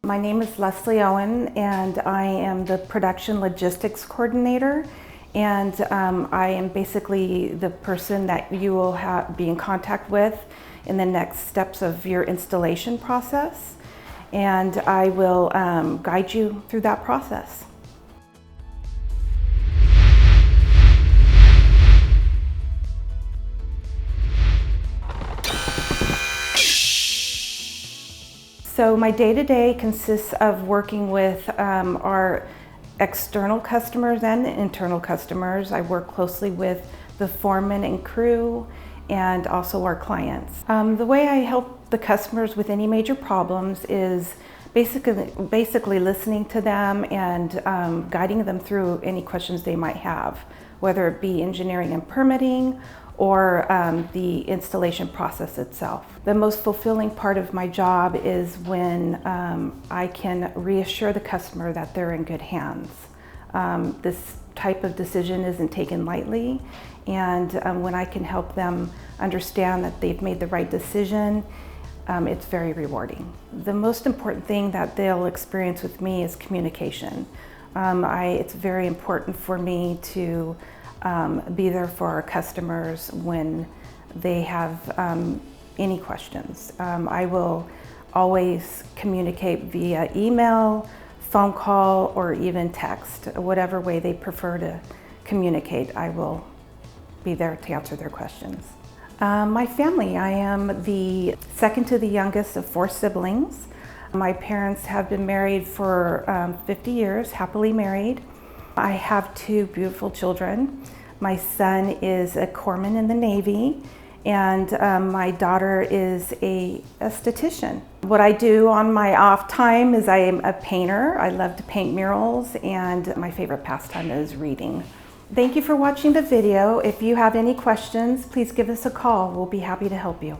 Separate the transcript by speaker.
Speaker 1: My name is Lesley Owen, and I am the production logistics coordinator. And I am basically the person that you will be in contact with in the next steps of your installation process. And I will guide you through that process. So my day-to-day consists of working with our external customers and internal customers. I work closely with the foreman and crew and also our clients. The way I help the customers with any major problems is basically listening to them and guiding them through any questions they might have, whether it be engineering and permitting or the installation process itself. The most fulfilling part of my job is when I can reassure the customer that they're in good hands. This type of decision isn't taken lightly, and when I can help them understand that they've made the right decision, it's very rewarding. The most important thing that they'll experience with me is communication. It's very important for me to be there for our customers when they have any questions. I will always communicate via email, phone call, or even text. Whatever way they prefer to communicate, I will be there to answer their questions. My family, I am the second to the youngest of 4 siblings. My parents have been married for 50 years, happily married. I have 2 beautiful children. My son is a corpsman in the Navy, and my daughter is a esthetician. What I do on my off time is I am a painter. I love to paint murals, and my favorite pastime is reading. Thank you for watching the video. If you have any questions, please give us a call. We'll be happy to help you.